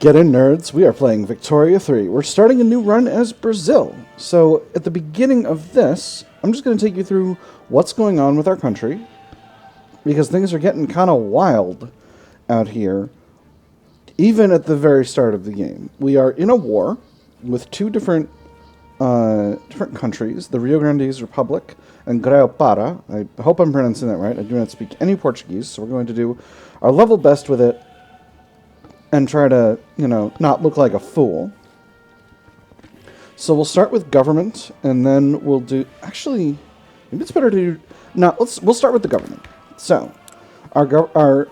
Get in, nerds. We are playing Victoria 3. We're starting a new run as Brazil. So, at the beginning of this, I'm just going to take you through what's going on with our country, because things are getting kind of wild out here, even at the very start of the game. We are in a war with two different countries, the Rio Grande Republic and Para. I hope I'm pronouncing that right. I do not speak any Portuguese, so we're going to do our level best with it and try to, not look like a fool. So we'll start with government, and then we'll do... Actually, maybe it's better to do... No, we'll start with the government. So, our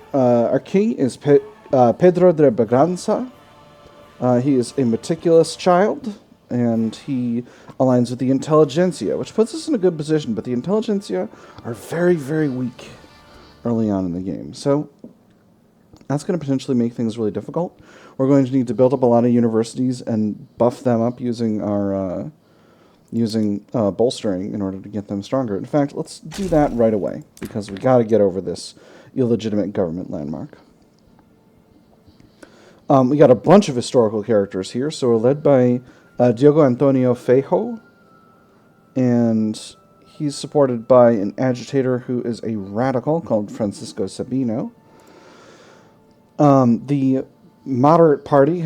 king is Pedro de Bragança. He is a meticulous child, and he aligns with the intelligentsia, which puts us in a good position, but the intelligentsia are very, very weak early on in the game. So that's going to potentially make things really difficult. We're going to need to build up a lot of universities and buff them up using our bolstering in order to get them stronger. In fact, let's do that right away, because we got to get over this illegitimate government landmark. We got a bunch of historical characters here. So we're led by Diogo Antonio Feijó, and he's supported by an agitator who is a radical called Francisco Sabino. The moderate party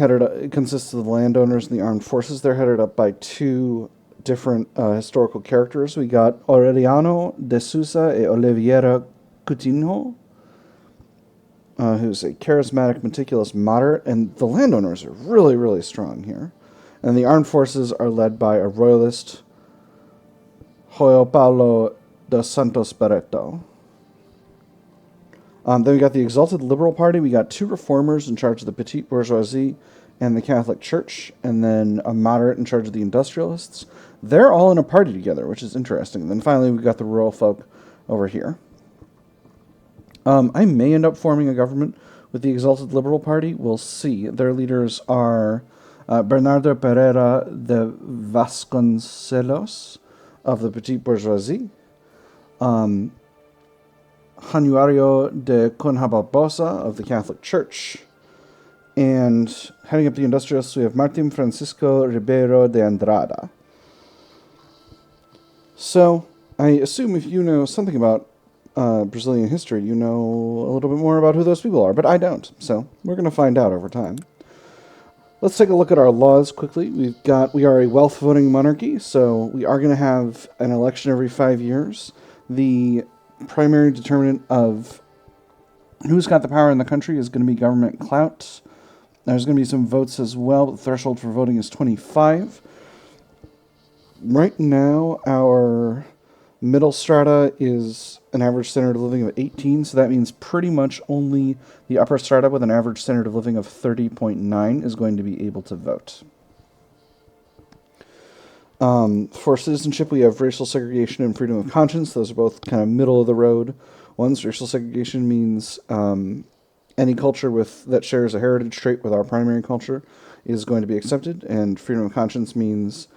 consists of the landowners and the armed forces. They're headed up by two different historical characters. We got Aureliano de Sousa e Oliveira Coutinho, who's a charismatic, meticulous moderate, and the landowners are really, really strong here. And the armed forces are led by a royalist, João Paulo dos Santos Barreto. Then we got the Exalted Liberal Party. We got two reformers in charge of the petite bourgeoisie and the Catholic Church, and then a moderate in charge of the industrialists. They're all in a party together, which is interesting. And then finally, we got the rural folk over here. I may end up forming a government with the Exalted Liberal Party. We'll see. Their leaders are Bernardo Pereira de Vasconcelos of the petite bourgeoisie, Januario de Cunha Barbosa of the Catholic Church, and heading up the industrialists, we have Martin Francisco Ribeiro de Andrada. So, I assume if you know something about Brazilian history, you know a little bit more about who those people are, but I don't, so we're going to find out over time. Let's take a look at our laws quickly. We are a wealth voting monarchy, so we are going to have an election every 5 years. The primary determinant of who's got the power in the country is going to be government clout. There's going to be some votes as well, but the threshold for voting is 25. Right now, our middle strata is an average standard of living of 18, so that means pretty much only the upper strata with an average standard of living of 30.9 is going to be able to vote. For citizenship, we have racial segregation and freedom of conscience. Those are both kind of middle of the road ones. Racial segregation means any culture that shares a heritage trait with our primary culture is going to be accepted, and freedom of conscience means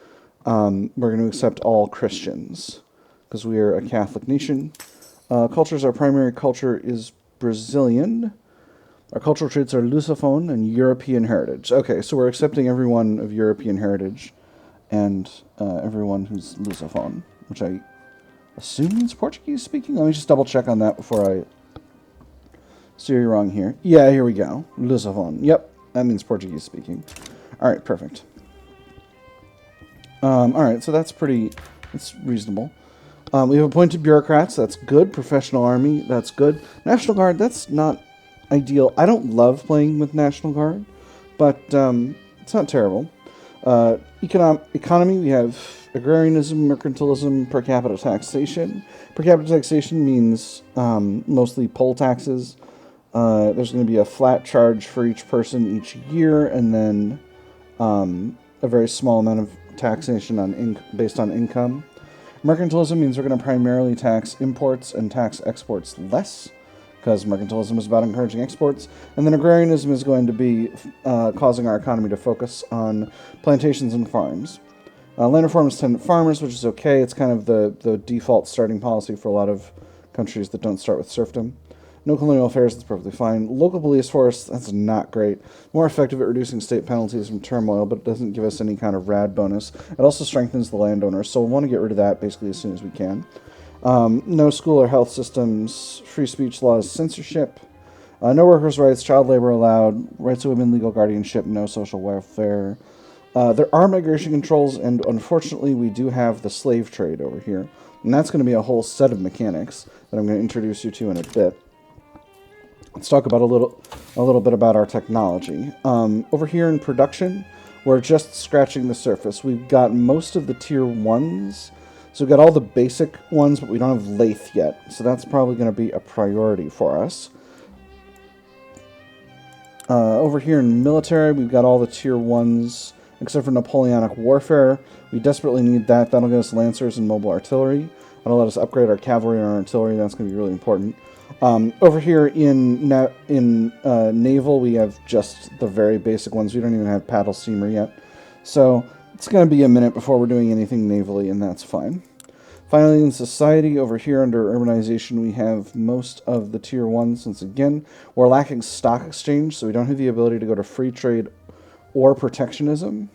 we're going to accept all Christians, because we are a Catholic nation. Cultures, our primary culture is Brazilian. Our cultural traits are Lusophone and European heritage. Okay, so we're accepting everyone of European heritage and everyone who's Lusophone, which I assume means Portuguese speaking. Let me just double check on that before I steer you wrong here. Yeah, here we go. Lusophone. Yep, that means Portuguese speaking. All right, perfect. All right, so that's reasonable. We have appointed bureaucrats. That's good. Professional army. That's good. National Guard. That's not ideal. I don't love playing with National Guard, but it's not terrible. Economy. We have agrarianism, mercantilism, per capita taxation. Per capita taxation means mostly poll taxes. There's going to be a flat charge for each person each year, and then a very small amount of taxation based on income. Mercantilism means we're going to primarily tax imports and tax exports less, because mercantilism is about encouraging exports. And then agrarianism is going to be causing our economy to focus on plantations and farms. Land reform is tenant farmers, which is okay. It's kind of the default starting policy for a lot of countries that don't start with serfdom. No colonial affairs, that's perfectly fine. Local police force, that's not great. More effective at reducing state penalties from turmoil, but it doesn't give us any kind of rad bonus. It also strengthens the landowners, so we want to get rid of that basically as soon as we can. No school or health systems, free speech laws, censorship. No workers' rights, child labor allowed, rights of women, legal guardianship, no social welfare. There are migration controls, and unfortunately we do have the slave trade over here. And that's going to be a whole set of mechanics that I'm going to introduce you to in a bit. Let's talk about a little bit about our technology. Over here in production, we're just scratching the surface. We've got most of the tier 1s. So we've got all the basic ones, but we don't have lathe yet. So that's probably going to be a priority for us. Over here in military, we've got all the tier 1s, except for Napoleonic warfare. We desperately need that. That'll get us lancers and mobile artillery. That'll let us upgrade our cavalry and our artillery. That's going to be really important. Over here in naval, we have just the very basic ones. We don't even have paddle steamer yet. So it's going to be a minute before we're doing anything navally, and that's fine. Finally, in society, over here under urbanization, we have most of the tier 1s. Since, again, we're lacking stock exchange, so we don't have the ability to go to free trade or protectionism.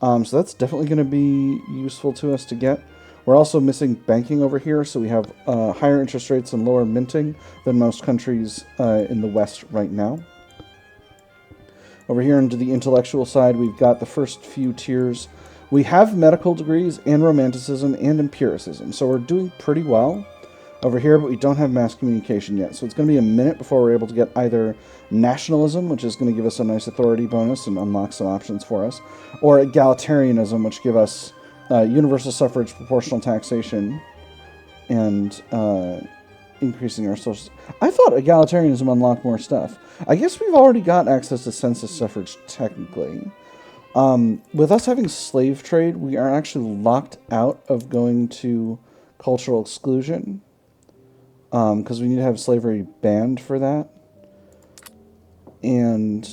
So that's definitely going to be useful to us to get. We're also missing banking over here, so we have higher interest rates and lower minting than most countries in the West right now. Over here into the intellectual side, we've got the first few tiers. We have medical degrees and romanticism and empiricism, so we're doing pretty well over here, but we don't have mass communication yet. So it's going to be a minute before we're able to get either nationalism, which is going to give us a nice authority bonus and unlock some options for us, or egalitarianism, which give us universal suffrage, proportional taxation, and increasing our social... I thought egalitarianism unlocked more stuff. I guess we've already got access to census suffrage, technically. With us having slave trade, we are actually locked out of going to cultural exclusion, because we need to have slavery banned for that. And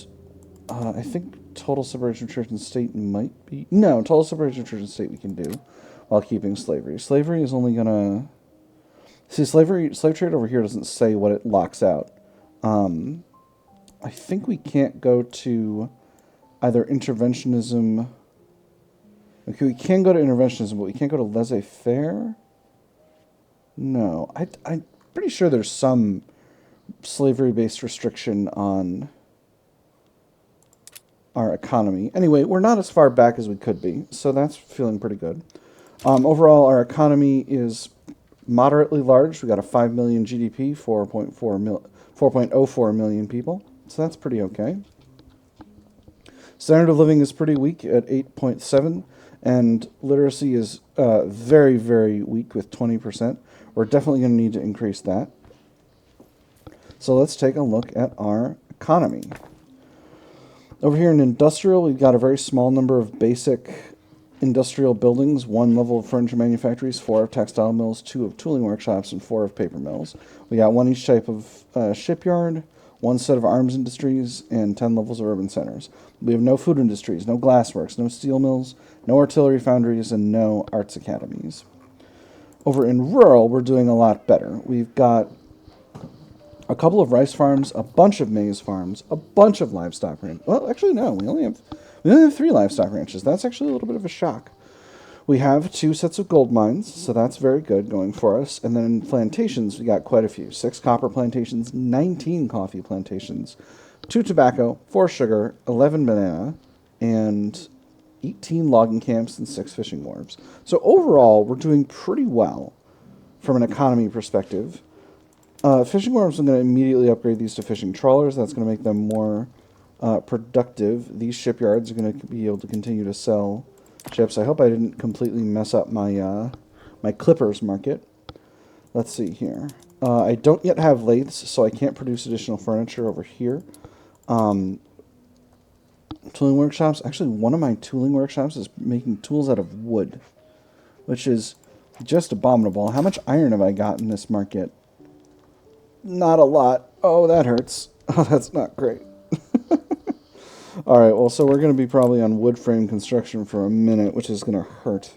I think total separation of church and state might be... No, total separation of church and state we can do while keeping slavery. Slavery is only gonna... See, slave trade over here doesn't say what it locks out. I think we can't go to either interventionism... Okay, we can go to interventionism, but we can't go to laissez-faire? No. I'm pretty sure there's some slavery-based restriction on our economy. Anyway, we're not as far back as we could be, so that's feeling pretty good. Overall, our economy is moderately large. We got a 5 million GDP, 4.04 million people, so that's pretty okay. Standard of living is pretty weak at 8.7, and literacy is very, very weak with 20%. We're definitely going to need to increase that. So let's take a look at our economy. Over here in industrial, we've got a very small number of basic industrial buildings, 1 level of furniture manufactories, 4 of textile mills, 2 of tooling workshops, and 4 of paper mills. We got 1 each type of shipyard, 1 set of arms industries, and 10 levels of urban centers. We have no food industries, no glassworks, no steel mills, no artillery foundries, and no arts academies. Over in rural, we're doing a lot better. We've got a couple of rice farms, a bunch of maize farms, a bunch of livestock ranches. Well, actually, no. We only have 3 livestock ranches. That's actually a little bit of a shock. We have 2 sets of gold mines, so that's very good going for us. And then in plantations, we got quite a few. 6 copper plantations, 19 coffee plantations, 2 tobacco, 4 sugar, 11 banana, and 18 logging camps and 6 fishing wharves. So overall, we're doing pretty well from an economy perspective. Fishing wharves, I'm going to immediately upgrade these to fishing trawlers. That's going to make them more productive. These shipyards are going to be able to continue to sell ships. I hope I didn't completely mess up my my clippers market. Let's see here. I don't yet have lathes, so I can't produce additional furniture over here. Tooling workshops. Actually, one of my tooling workshops is making tools out of wood, which is just abominable. How much iron have I got in this market? Not a lot. Oh, that hurts. Oh, that's not great. Alright, well, so we're going to be probably on wood frame construction for a minute, which is going to hurt.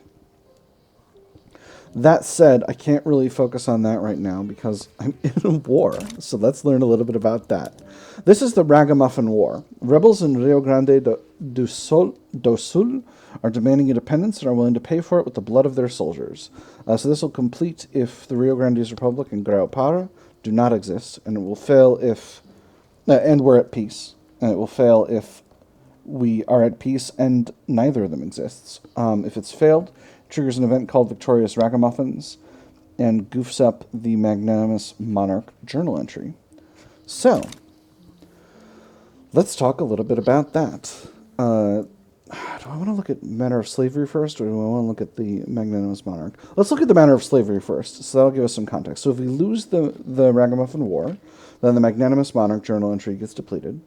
That said, I can't really focus on that right now because I'm in a war. So let's learn a little bit about that. This is the Ragamuffin War. Rebels in Rio Grande do Sul are demanding independence and are willing to pay for it with the blood of their soldiers. So this will complete if the Rio Grande's Republic and Grão Para do not exist, and it will fail if... and we're at peace. And it will fail if we are at peace and neither of them exists. If it's failed, triggers an event called Victorious Ragamuffins and goofs up the magnanimous monarch journal entry. So, let's talk a little bit about that. Do I want to look at matter of slavery first, or do I want to look at the magnanimous monarch? Let's look at the matter of slavery first, so that'll give us some context. So if we lose the Ragamuffin War, then the magnanimous monarch journal entry gets depleted.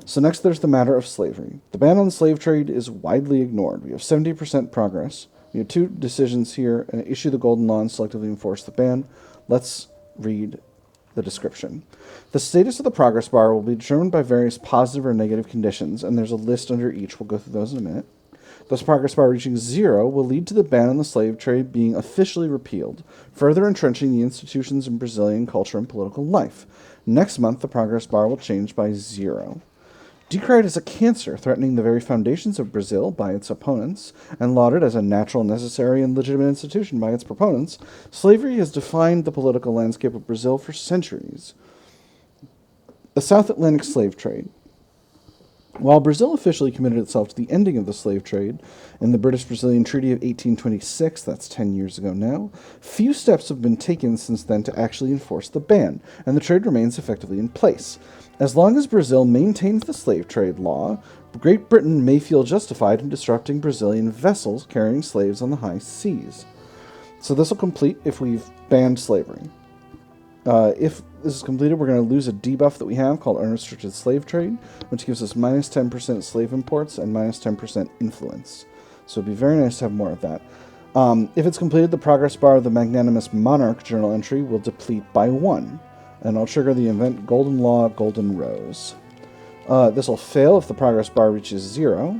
So next there's the matter of slavery. The ban on the slave trade is widely ignored. We have 70% progress. We have 2 decisions here, and issue the golden law and selectively enforce the ban. Let's read the description. The status of the progress bar will be determined by various positive or negative conditions, and there's a list under each. We'll go through those in a minute. This progress bar reaching 0 will lead to the ban on the slave trade being officially repealed, further entrenching the institutions in Brazilian culture and political life. Next month, the progress bar will change by 0. Decried as a cancer threatening the very foundations of Brazil by its opponents, and lauded as a natural, necessary, and legitimate institution by its proponents, slavery has defined the political landscape of Brazil for centuries. The South Atlantic slave trade. While Brazil officially committed itself to the ending of the slave trade in the British-Brazilian Treaty of 1826, that's 10 years ago now, few steps have been taken since then to actually enforce the ban, and the trade remains effectively in place. As long as Brazil maintains the slave trade law, Great Britain may feel justified in disrupting Brazilian vessels carrying slaves on the high seas. So this will complete if we've banned slavery. If this is completed, we're going to lose a debuff that we have called unrestricted slave trade, which gives us minus 10% slave imports and minus 10% influence. So it'd be very nice to have more of that. If it's completed, the progress bar of the magnanimous monarch journal entry will deplete by 1. And I'll trigger the event Golden Law, Golden Rose. This will fail if the progress bar reaches 0.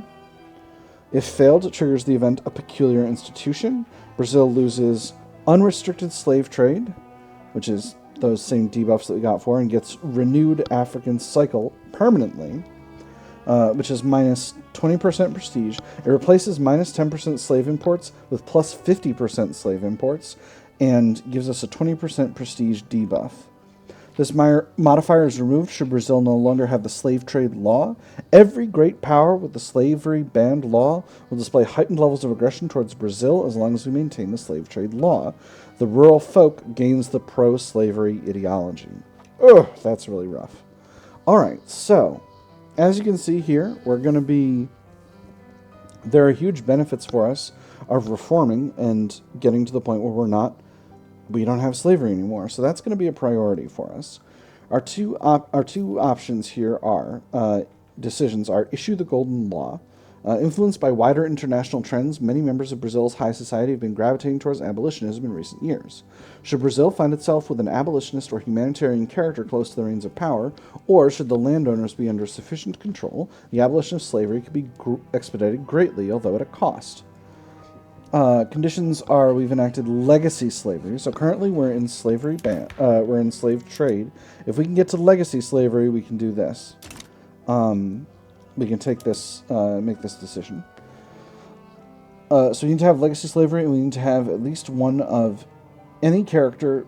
If failed, it triggers the event A Peculiar Institution. Brazil loses unrestricted slave trade, which is those same debuffs that we got for, and gets renewed African cycle permanently, which is minus 20% prestige. It replaces minus 10% slave imports with plus 50% slave imports, and gives us a 20% prestige debuff. This modifier is removed should Brazil no longer have the slave trade law. Every great power with the slavery banned law will display heightened levels of aggression towards Brazil as long as we maintain the slave trade law. The rural folk gains the pro-slavery ideology. Ugh, that's really rough. Alright, so, as you can see here, there are huge benefits for us of reforming and getting to the point where we don't have slavery anymore. So that's going to be a priority for us. Our two options here are, decisions are, issue the golden law. Influenced by wider international trends, many members of Brazil's high society have been gravitating towards abolitionism in recent years. Should Brazil find itself with an abolitionist or humanitarian character close to the reins of power, or should the landowners be under sufficient control, the abolition of slavery could be expedited greatly, although at a cost. Conditions are we've enacted legacy slavery. So currently we're in slavery we're in slave trade. If we can get to legacy slavery, we can do this. We can take this, make this decision. So we need to have legacy slavery, and we need to have at least one of any character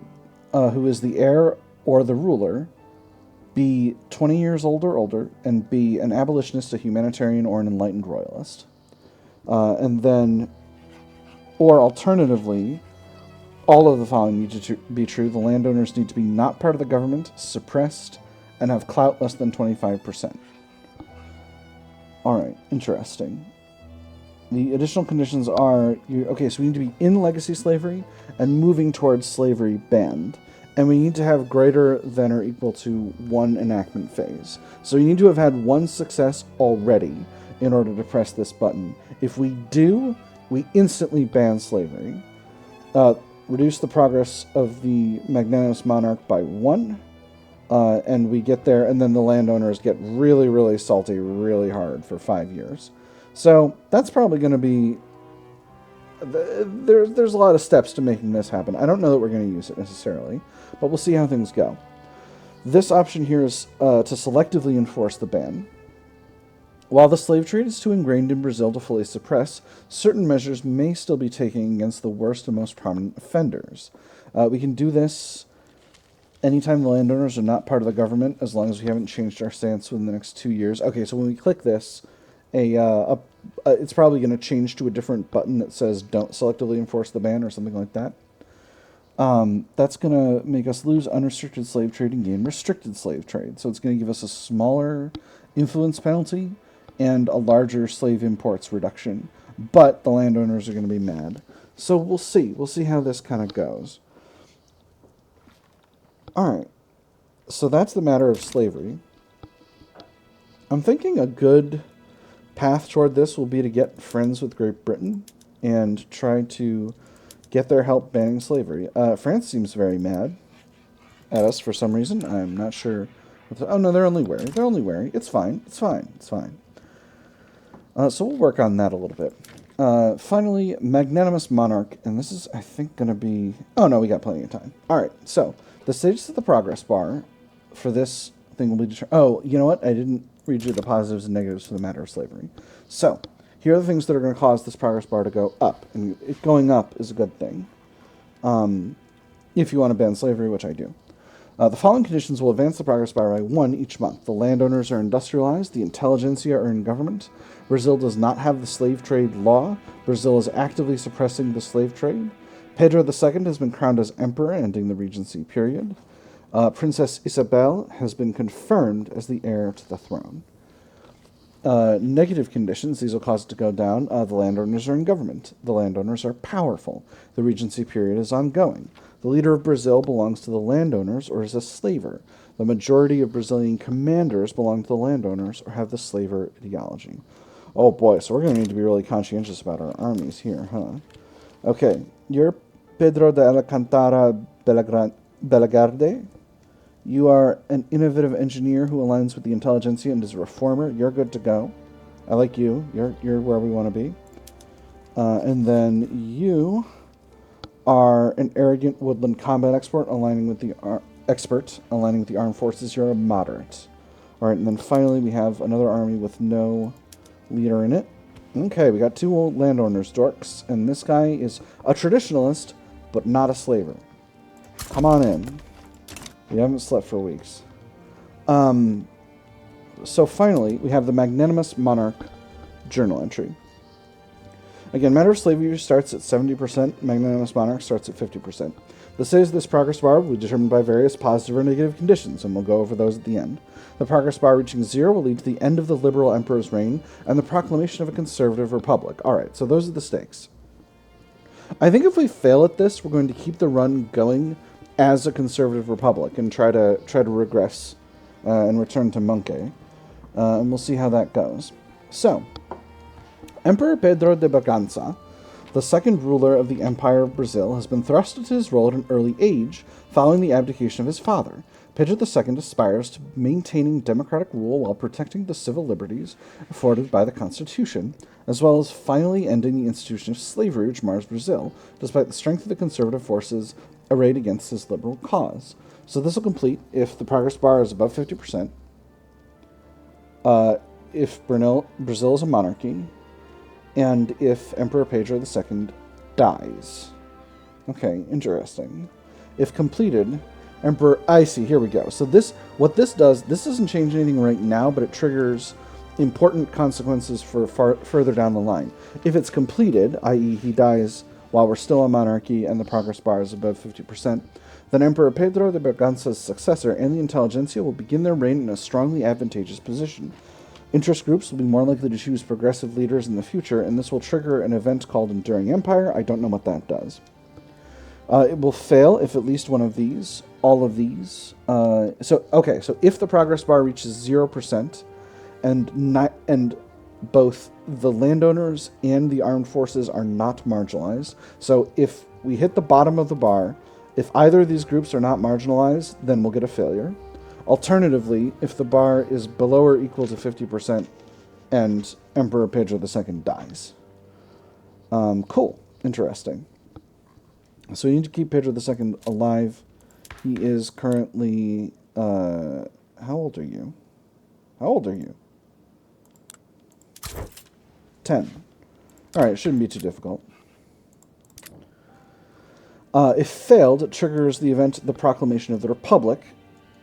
who is the heir or the ruler be 20 years old or older, and be an abolitionist, a humanitarian, or an enlightened royalist. And then, or alternatively, all of the following need to be true. The landowners need to be not part of the government, suppressed, and have clout less than 25%. Alright, interesting. The additional conditions are, okay, so we need to be in legacy slavery and moving towards slavery banned. And we need to have greater than or equal to 1 enactment phase. So we need to have had 1 success already in order to press this button. If we do, we instantly ban slavery. Reduce the progress of the magnanimous monarch by 1. And we get there, and then the landowners get really, really salty really hard for 5 years. So that's probably going to be there's a lot of steps to making this happen. I don't know that we're going to use it necessarily, but we'll see how things go. This option here is to selectively enforce the ban. While the slave trade is too ingrained in Brazil to fully suppress, certain measures may still be taken against the worst and most prominent offenders. We can do this anytime the landowners are not part of the government, as long as we haven't changed our stance within the next 2 years. Okay, so when we click this, it's probably going to change to a different button that says don't selectively enforce the ban or something like that. That's going to make us lose unrestricted slave trade and gain restricted slave trade. So it's going to give us a smaller influence penalty and a larger slave imports reduction. But the landowners are going to be mad. So we'll see. We'll see how this kind of goes. Alright. So that's the matter of slavery. I'm thinking a good path toward this will be to get friends with Great Britain and try to get their help banning slavery. France seems very mad at us for some reason. I'm not sure. Oh no, they're only wary. They're only wary. It's fine. It's fine. It's fine. So we'll work on that a little bit. Finally, magnanimous monarch, and this is, I think, going to be... Oh no, we got plenty of time. All right. So the status of the progress bar for this thing will be determined. Oh, you know what? I didn't read you the positives and negatives for the matter of slavery. So here are the things that are going to cause this progress bar to go up. And it going up is a good thing. If you want to ban slavery, which I do. The following conditions will advance the progress bar by 1 each month. The landowners are industrialized. The intelligentsia are in government. Brazil does not have the slave trade law. Brazil is actively suppressing the slave trade. Pedro II has been crowned as emperor, ending the regency period. Princess Isabel has been confirmed as the heir to the throne. Negative conditions, these will cause it to go down. The landowners are in government. The landowners are powerful. The regency period is ongoing. The leader of Brazil belongs to the landowners or is a slaver. The majority of Brazilian commanders belong to the landowners or have the slaver ideology. Oh boy, so we're going to need to be really conscientious about our armies here, huh? Okay, you're Pedro de Alcantara Belagarde. You are an innovative engineer who aligns with the intelligentsia and is a reformer. You're good to go. I like you. You're where we want to be. And then you are an arrogant woodland combat aligning with the armed forces. You're a moderate. All right, and then finally we have another army with no leader in it. Okay, we got 2 old landowners, dorks, and this guy is a traditionalist, but not a slaver. Come on in. We haven't slept for weeks. So finally, we have the magnanimous monarch journal entry. Again, matter of slavery starts at 70%. Magnanimous monarch starts at 50%. The status of this progress bar will be determined by various positive or negative conditions, and we'll go over those at the end. The progress bar reaching 0 will lead to the end of the liberal emperor's reign and the proclamation of a conservative republic. All right, so those are the stakes. I think if we fail at this, we're going to keep the run going as a conservative republic and try to regress and return to Monkey. And we'll see how that goes. So, Emperor Pedro de Bragança, the second ruler of the Empire of Brazil, has been thrust into his role at an early age following the abdication of his father. Pedro II aspires to maintaining democratic rule while protecting the civil liberties afforded by the Constitution, as well as finally ending the institution of slavery which mars Brazil, despite the strength of the conservative forces arrayed against his liberal cause. So this will complete if the progress bar is above 50%, if Brazil is a monarchy, and if Emperor Pedro II dies. Okay, interesting. If completed, I see, here we go. So what this does, this doesn't change anything right now, but it triggers important consequences for further down the line. If it's completed, i.e. he dies while we're still a monarchy and the progress bar is above 50%, then Emperor Pedro de Bragança's successor and the intelligentsia will begin their reign in a strongly advantageous position. Interest groups will be more likely to choose progressive leaders in the future, and this will trigger an event called Enduring Empire. I don't know what that does. It will fail if at least one of these, all of these. So if the progress bar reaches 0%, and both the landowners and the armed forces are not marginalized. So if we hit the bottom of the bar, if either of these groups are not marginalized, then we'll get a failure. Alternatively, if the bar is below or equal to 50% and Emperor Pedro II dies. Cool. Interesting. So we need to keep Pedro II alive. He is currently... how old are you? How old are you? 10. Alright, it shouldn't be too difficult. If failed, it triggers the event, the proclamation of the Republic.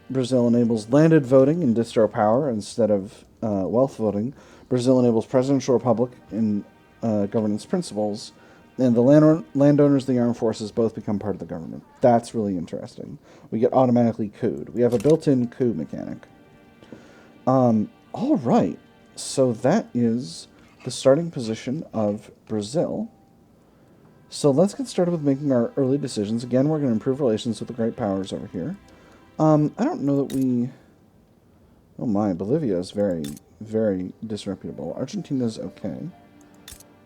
Brazil enables landed voting in distro power instead of wealth voting. Brazil enables presidential republic in governance principles. And the landowners and the armed forces both become part of the government. That's really interesting. We get automatically couped. We have a built-in coup mechanic. All right. So that is the starting position of Brazil. So let's get started with making our early decisions. Again, we're going to improve relations with the great powers over here. I don't know that we... Oh my, Bolivia is very, very disreputable. Argentina's okay.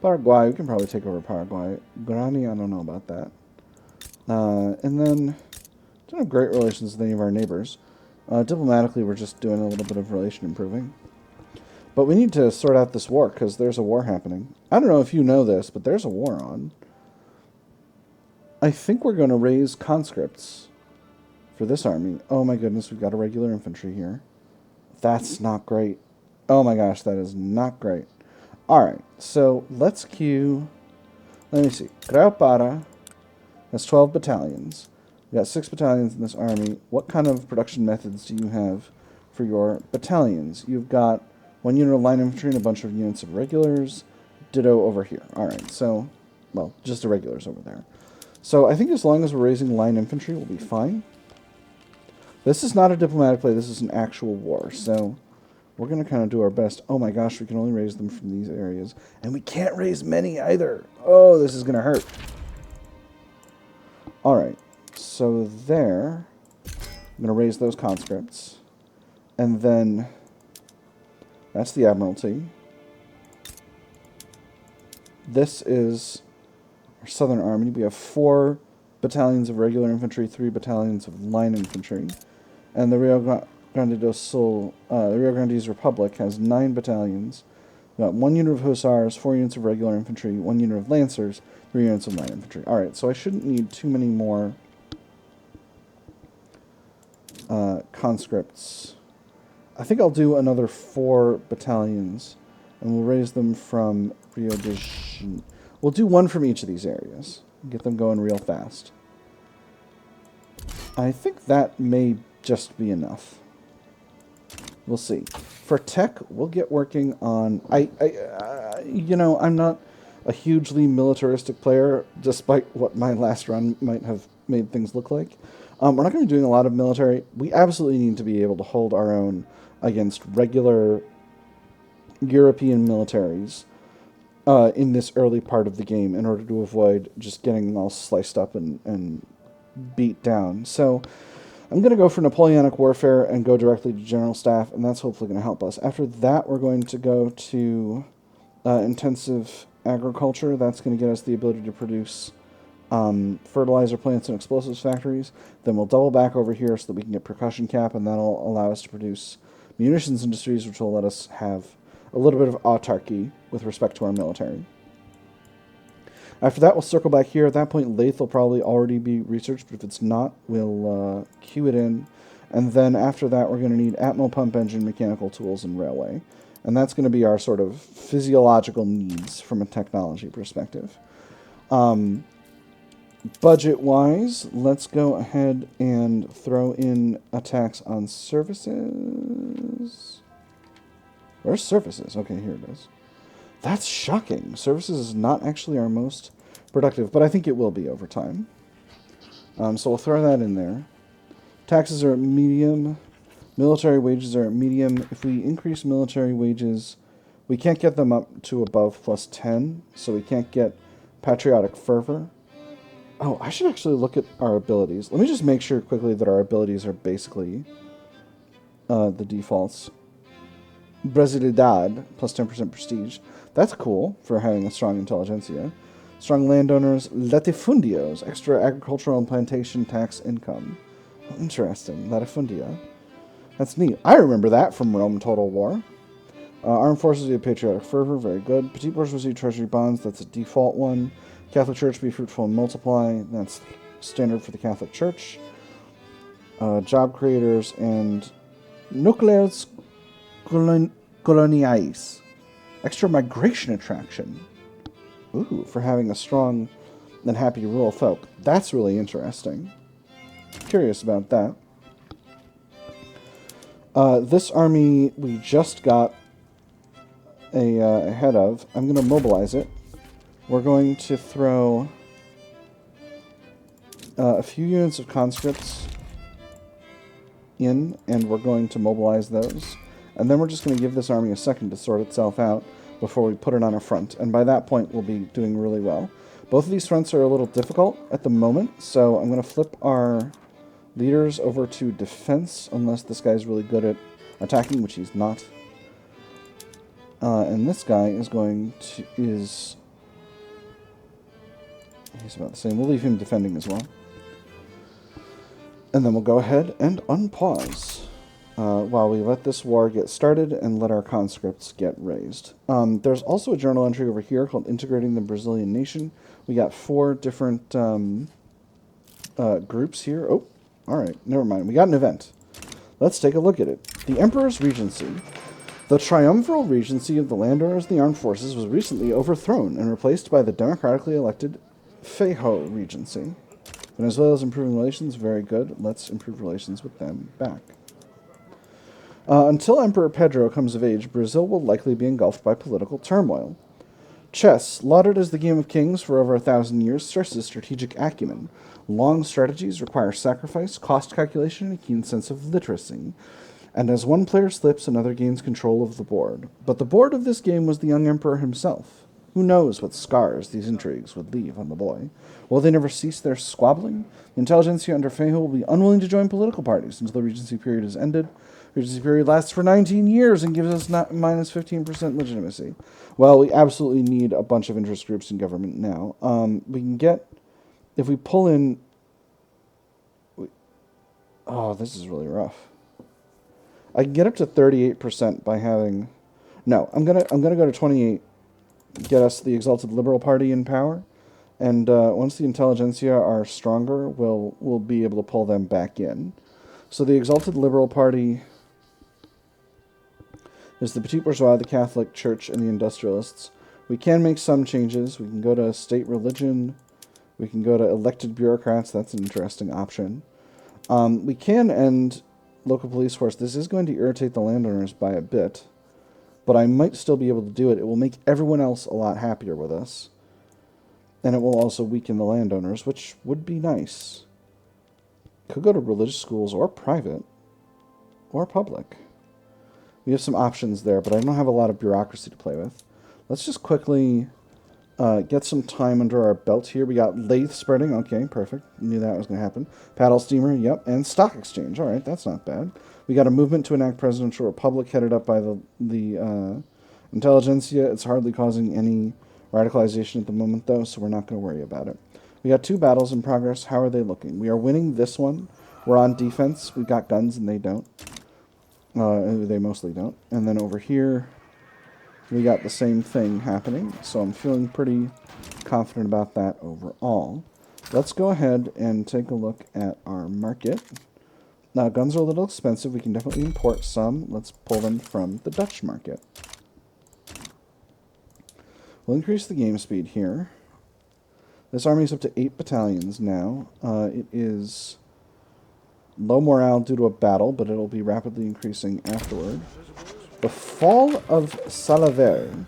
Paraguay, we can probably take over Paraguay. Guarani, I don't know about that. And then, don't have great relations with any of our neighbors. Diplomatically, we're just doing a little bit of relation improving. But we need to sort out this war, because there's a war happening. I don't know if you know this, but there's a war on. I think we're going to raise conscripts for this army. Oh my goodness, we've got a regular infantry here. That's not great. Oh my gosh, that is not great. Alright, so let's queue... Let me see. Graupara has 12 battalions. We've got 6 battalions in this army. What kind of production methods do you have for your battalions? You've got 1 unit of line infantry and a bunch of units of regulars. Ditto over here. Alright, so... Well, just the regulars over there. So I think as long as we're raising line infantry, we'll be fine. This is not a diplomatic play. This is an actual war. So we're going to kind of do our best. Oh my gosh, we can only raise them from these areas. And we can't raise many either. Oh, this is going to hurt. All right. So there, I'm going to raise those conscripts. And then that's the Admiralty. This is our Southern Army. We have 4 battalions of regular infantry, 3 battalions of line infantry. And the Rio Grande do Sul, the Rio Grande's Republic has 9 battalions. We've got 1 unit of hussars, 4 units of regular infantry, 1 unit of lancers, 3 units of line infantry. Alright, so I shouldn't need too many more conscripts. I think I'll do another 4 battalions, and we'll raise them from Rio de Janeiro. We'll do 1 from each of these areas. Get them going real fast. I think that may just be enough. We'll see. For tech, we'll get working on... you know, I'm not a hugely militaristic player, despite what my last run might have made things look like. We're not going to be doing a lot of military. We absolutely need to be able to hold our own against regular European militaries in this early part of the game in order to avoid just getting all sliced up and beat down. So I'm going to go for Napoleonic warfare and go directly to general staff, and that's hopefully going to help us. After that, we're going to go to intensive agriculture. That's going to get us the ability to produce fertilizer plants and explosives factories. Then we'll double back over here so that we can get percussion cap, and that'll allow us to produce munitions industries, which will let us have a little bit of autarky with respect to our military. After that, we'll circle back here. At that point, Lathe will probably already be researched, but if it's not, we'll queue it in. And then after that, we're going to need Atmo pump engine, mechanical tools, and railway. And that's going to be our sort of physiological needs from a technology perspective. Budget-wise, let's go ahead and throw in a tax on services. Where's services? Okay, here it is. That's shocking. Services is not actually our most productive, but I think it will be over time. So we'll throw that in there. Taxes are at medium. Military wages are at medium. If we increase military wages, we can't get them up to above plus 10, so we can't get patriotic fervor. Oh, I should actually look at our abilities. Let me just make sure quickly that our abilities are basically the defaults. Brasilidad, plus 10% prestige. That's cool for having a strong intelligentsia. Strong landowners, latifundios, extra agricultural and plantation tax income. Oh, interesting, latifundia. That's neat. I remember that from Rome Total War. Armed forces, you have patriotic fervor, very good. Petit bourgeoisie treasury bonds, that's a default one. Catholic Church, be fruitful and multiply. That's standard for the Catholic Church. Job creators and nucleus coloniais. Extra migration attraction. Ooh, for having a strong and happy rural folk. That's really interesting. Curious about that. This army we just got a head of. I'm going to mobilize it. We're going to throw a few units of conscripts in, and we're going to mobilize those. And then we're just going to give this army a second to sort itself out before we put it on a front. And by that point, we'll be doing really well. Both of these fronts are a little difficult at the moment, so I'm going to flip our leaders over to defense, unless this guy's really good at attacking, which he's not. And this guy is going to... he's about the same. We'll leave him defending as well. And then we'll go ahead and unpause while we let this war get started and let our conscripts get raised. There's also a journal entry over here called Integrating the Brazilian Nation. We got 4 different groups here. Oh, all right, never mind. We got an event. Let's take a look at it. The Emperor's Regency. The triumviral regency of the landowners and the armed forces was recently overthrown and replaced by the democratically elected Feijó Regency. Venezuela's improving relations, very good. Let's improve relations with them back. Until Emperor Pedro comes of age, Brazil will likely be engulfed by political turmoil. Chess, lauded as the game of kings for over 1,000 years, stresses strategic acumen. Long strategies require sacrifice, cost calculation, and a keen sense of literacy. And as one player slips, another gains control of the board. But the board of this game was the young emperor himself. Who knows what scars these intrigues would leave on the boy? Will they never cease their squabbling? The intelligentsia under Feijó will be unwilling to join political parties until the regency period is ended. The regency period lasts for 19 years and gives us minus 15% legitimacy. Well, we absolutely need a bunch of interest groups in government now. We can get, if we pull in... oh, this is really rough. I can get up to 38% by having... no, I'm gonna go to 28. Get us the Exalted Liberal Party in power, and once the intelligentsia are stronger, we'll be able to pull them back in. So the Exalted Liberal Party is the Petit Bourgeois, the Catholic Church, and the Industrialists. We can make some changes. We can go to state religion. We can go to elected bureaucrats. That's an interesting option. We can end local police force. This is going to irritate the landowners by a bit, but I might still be able to do it. It will make everyone else a lot happier with us. And it will also weaken the landowners, which would be nice. Could go to religious schools or private or public. We have some options there, but I don't have a lot of bureaucracy to play with. Let's just quickly get some time under our belt here. We got lathe spreading. Okay, perfect. Knew that was going to happen. Paddle steamer, yep. And stock exchange. All right, that's not bad. We got a movement to enact presidential republic headed up by the intelligentsia. It's hardly causing any radicalization at the moment, though, so we're not going to worry about it. We got 2 battles in progress. How are they looking? We are winning this one. We're on defense. We've got guns, and they don't. They mostly don't. And then over here, we got the same thing happening, so I'm feeling pretty confident about that overall. Let's go ahead and take a look at our market. Now, guns are a little expensive. We can definitely import some. Let's pull them from the Dutch market. We'll increase the game speed here. This army is up to 8 battalions now. It is low morale due to a battle, but it'll be rapidly increasing afterward. The fall of Salaverry.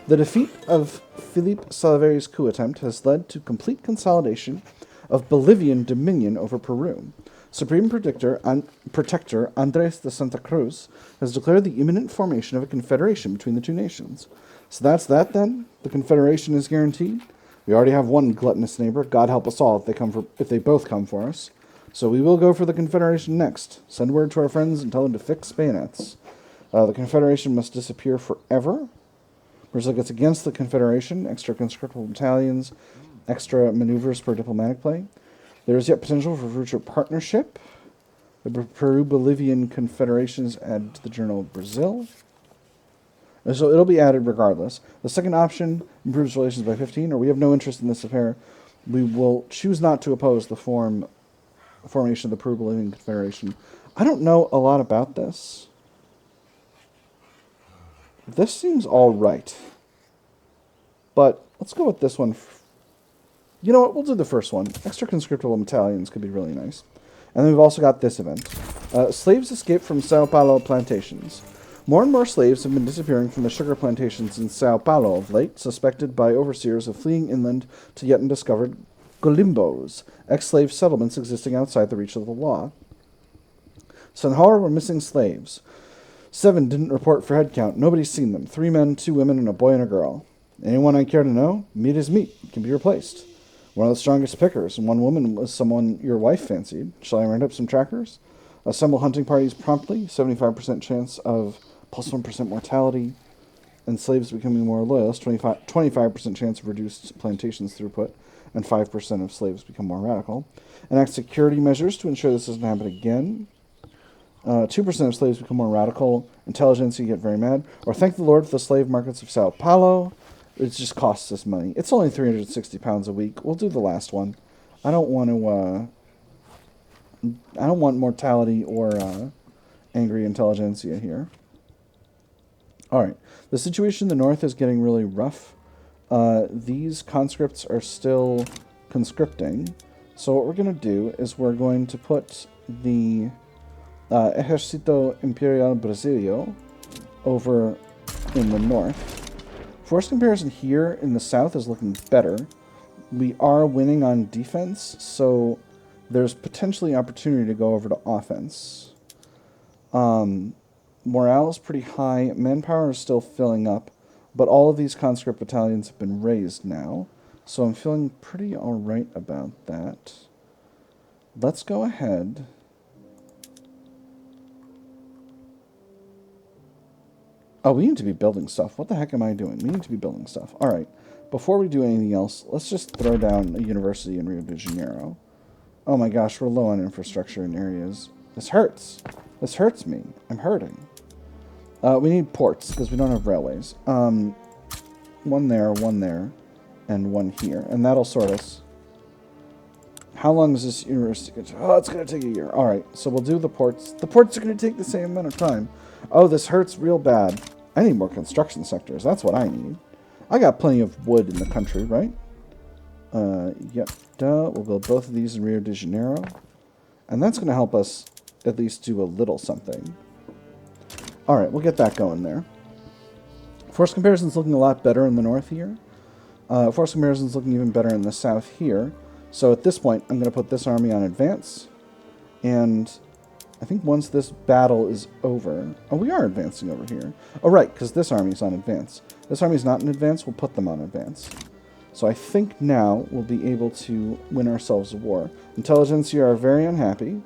The defeat of Philippe Salaverry's coup attempt has led to complete consolidation of Bolivian dominion over Peru. Supreme Protector Andres de Santa Cruz has declared the imminent formation of a confederation between the 2 nations. So that's that then? The confederation is guaranteed? We already have one gluttonous neighbor. God help us all if they both come for us. So we will go for the confederation next. Send word to our friends and tell them to fix bayonets. The confederation must disappear forever. Brazil gets against the confederation. Extra conscriptable battalions. Extra maneuvers for diplomatic play. There is yet potential for future partnership. The Peru-Bolivian confederations add to the Journal of Brazil. And so it'll be added regardless. The second option improves relations by 15, or we have no interest in this affair. We will choose not to oppose the formation of the Peru-Bolivian Confederation. I don't know a lot about this. This seems all right. But let's go with this one. You know what? We'll do the first one. Extra conscriptable battalions could be really nice. And then we've also got this event. Slaves escape from Sao Paulo plantations. More and more slaves have been disappearing from the sugar plantations in Sao Paulo of late, suspected by overseers of fleeing inland to yet undiscovered golimbos, ex-slave settlements existing outside the reach of the law. Sanhor were missing slaves. 7 didn't report for head count. Nobody's seen them. 3 men, 2 women, and a boy and a girl. Anyone I care to know? Meat is meat. It can be replaced. One of the strongest pickers, and one woman was someone your wife fancied. Shall I round up some trackers? Assemble hunting parties promptly. 75% chance of plus 1% mortality. And slaves becoming more loyalist. 25% chance of reduced plantations throughput. And 5% of slaves become more radical. Enact security measures to ensure this doesn't happen again. 2% of slaves become more radical. Intelligentsia get very mad. Or thank the Lord for the slave markets of Sao Paulo. It just costs us money. It's only 360 pounds a week. We'll do the last one. I don't want to, I don't want mortality or angry intelligentsia here. Alright. The situation in the north is getting really rough. These conscripts are still conscripting. So what we're going to do is we're going to put the Ejército Imperial Brasilio over in the north. Force comparison here in the south is looking better. We are winning on defense, so there's potentially opportunity to go over to offense. Morale is pretty high. Manpower is still filling up, but all of these conscript battalions have been raised now, so I'm feeling pretty alright about that. Let's go ahead. Oh, we need to be building stuff. What the heck am I doing? We need to be building stuff. Alright, before we do anything else, let's just throw down a university in Rio de Janeiro. Oh my gosh, we're low on infrastructure in areas. This hurts. This hurts me. I'm hurting. We need ports, because we don't have railways. One there, and one here. And that'll sort us. How long is this university going to take? Oh, it's going to take a year. Alright, so we'll do the ports. The ports are going to take the same amount of time. Oh, this hurts real bad. I need more construction sectors. That's what I need. I got plenty of wood in the country, right? Yep, duh. We'll build both of these in Rio de Janeiro. And that's going to help us at least do a little something. Alright, we'll get that going there. Force comparison's looking a lot better in the north here. Force comparison's looking even better in the south here. So at this point, I'm going to put this army on advance. And I think once this battle is over... Oh, we are advancing over here. Oh, right, because this army's on advance. This army's not in advance, we'll put them on advance. So I think now we'll be able to win ourselves a war. Intelligentsia are very unhappy,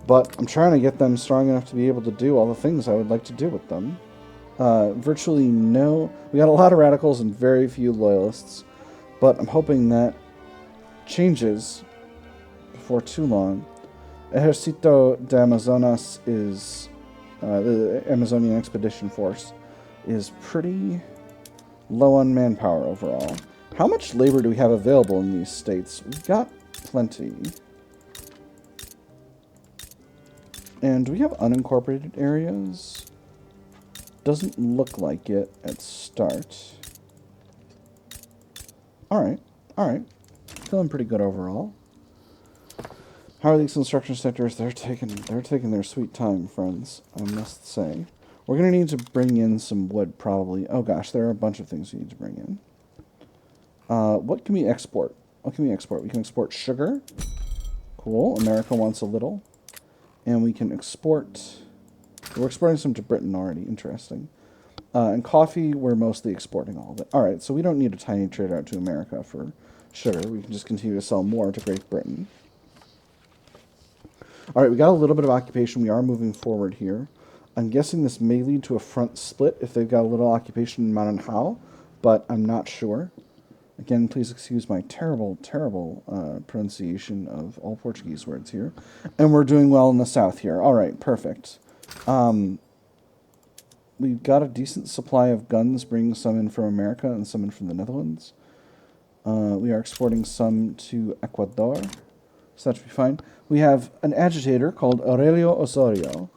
but I'm trying to get them strong enough to be able to do all the things I would like to do with them. Virtually no... We got a lot of radicals and very few loyalists, but I'm hoping that changes before too long. Ejército de Amazonas is, the Amazonian Expedition Force, is pretty low on manpower overall. How much labor do we have available in these states? We've got plenty. And do we have unincorporated areas? Doesn't look like it at start. Alright, alright. Feeling pretty good overall. How are these construction sectors? They're taking their sweet time, friends, I must say. We're going to need to bring in some wood, probably. Oh gosh, there are a bunch of things we need to bring in. What can we export? What can we export? We can export sugar. Cool. America wants a little. And we can export... We're exporting some to Britain already. Interesting. And coffee, we're mostly exporting all of it. Alright, so we don't need a tiny trade route to America for sugar. We can just continue to sell more to Great Britain. Alright, we got a little bit of occupation. We are moving forward here. I'm guessing this may lead to a front split if they've got a little occupation in Maranhão, but I'm not sure. Again, please excuse my terrible, terrible pronunciation of all Portuguese words here. And we're doing well in the south here. Alright, perfect. we've got a decent supply of guns, bringing some in from America and some in from the Netherlands. We are exporting some to Ecuador, so that should be fine. We have an agitator called Aurelio Osorio,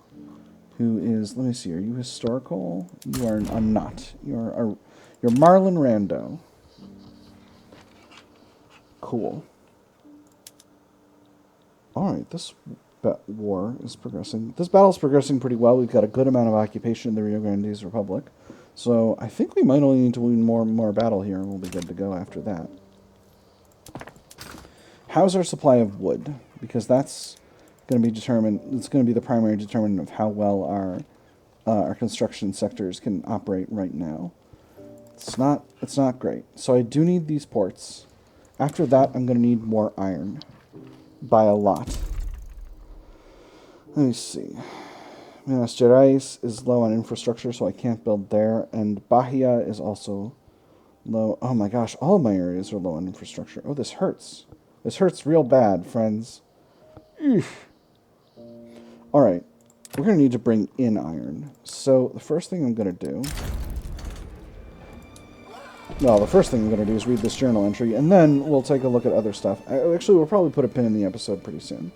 who is, let me see, are you historical? You are not. You're Marlon Rando. Cool. Alright, this war is progressing. This battle is progressing pretty well. We've got a good amount of occupation in the Rio Grande Republic. So I think we might only need to win more battle here, and we'll be good to go after that. How's our supply of wood? Because that's going to be determined. It's going to be the primary determinant of how well our construction sectors can operate right now. It's not great. So I do need these ports. After that, I'm going to need more iron by a lot. Let me see. Minas Gerais is low on infrastructure, so I can't build there. And Bahia is also low. Oh my gosh, all of my areas are low on infrastructure. Oh, this hurts. This hurts real bad, friends. Eesh. Alright, we're going to need to bring in iron. So the first thing I'm going to do... Well, the first thing I'm going to do is read this journal entry, and then we'll take a look at other stuff. Actually, we'll probably put a pin in the episode pretty soon.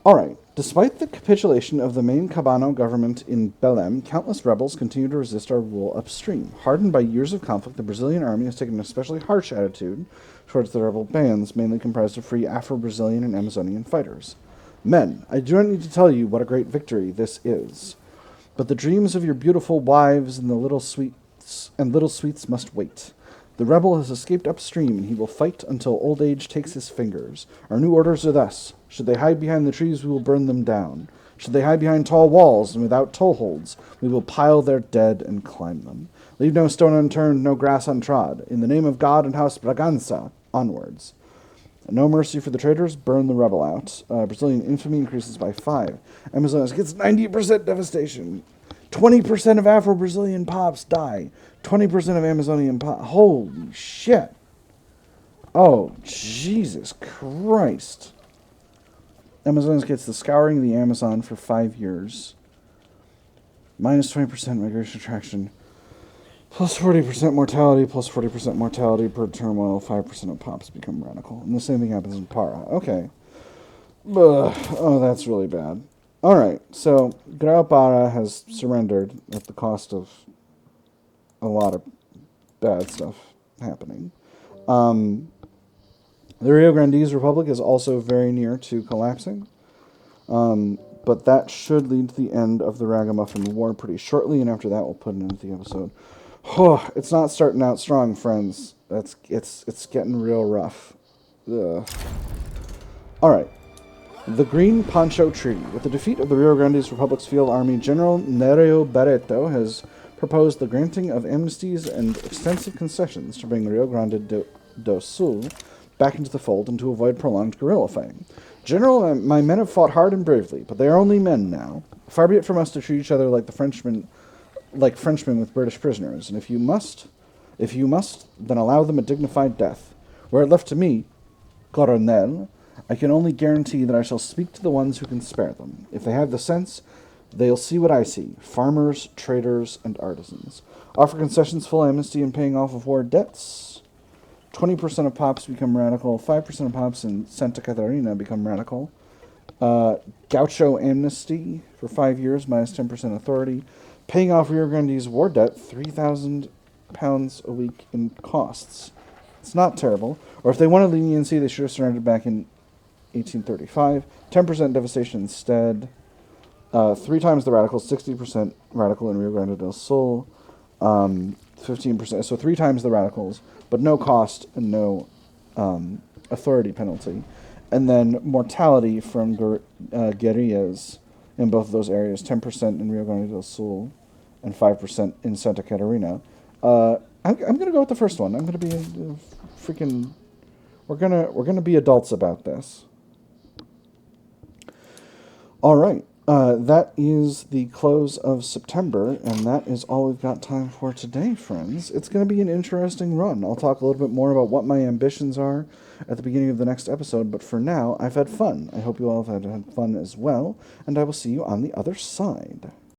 Alright, despite the capitulation of the main Cabano government in Belém, countless rebels continue to resist our rule upstream. Hardened by years of conflict, the Brazilian army has taken an especially harsh attitude towards the rebel bands, mainly comprised of free Afro-Brazilian and Amazonian fighters. Men, I do not need to tell you what a great victory this is. But the dreams of your beautiful wives and little sweets must wait. The rebel has escaped upstream, and he will fight until old age takes his fingers. Our new orders are thus. Should they hide behind the trees, we will burn them down. Should they hide behind tall walls and without toeholds, we will pile their dead and climb them. Leave no stone unturned, no grass untrod. In the name of God and House Bragança, onwards. No mercy for the traitors, burn the rebel out. Brazilian infamy increases by 5. Amazonas gets 90% devastation. 20% of Afro-Brazilian pops die. 20% of Amazonian pops. Holy shit. Oh, Jesus Christ. Amazonas gets the scouring of the Amazon for 5 years. Minus 20% migration attraction. Plus 40% mortality, plus 40% mortality per turmoil. 5% of pops become radical. And the same thing happens in Para. Okay. Ugh. Oh, that's really bad. Alright, so Grau-Para has surrendered at the cost of a lot of bad stuff happening. The Rio Grande Republic is also very near to collapsing. But that should lead to the end of the Ragamuffin War pretty shortly, and after that we'll put an end to the episode. Oh, it's not starting out strong, friends. It's getting real rough. Ugh. Alright. The Green Poncho Treaty. With the defeat of the Rio Grande Republic's field army, General Nereo Barreto has proposed the granting of amnesties and extensive concessions to bring Rio Grande do Sul back into the fold and to avoid prolonged guerrilla fighting. General, my men have fought hard and bravely, but they are only men now. Far be it from us to treat each other like Frenchmen with British prisoners, and if you must, then allow them a dignified death. Were it left to me, Coronel, I can only guarantee that I shall speak to the ones who can spare them. If they have the sense, they'll see what I see. Farmers, traders, and artisans. Offer concessions, full amnesty, and paying off of war debts. 20% of pops become radical. 5% of pops in Santa Catarina become radical. Gaucho amnesty for 5 years, minus 10% authority. Paying off Rio Grande's war debt, £3,000 a week in costs. It's not terrible. Or if they wanted leniency, they should have surrendered back in 1835. 10% devastation instead. 3 times the radicals, 60% radical in Rio Grande do Sul. 15%, so 3 times the radicals, but no cost and no authority penalty. And then mortality from guerrillas in both of those areas, 10% in Rio Grande do Sul and 5% in Santa Catarina. I'm going to go with the first one. I'm going to be freaking... We're gonna be adults about this. All right. That is the close of September, and that is all we've got time for today, friends. It's going to be an interesting run. I'll talk a little bit more about what my ambitions are at the beginning of the next episode, but for now, I've had fun. I hope you all have had fun as well, and I will see you on the other side.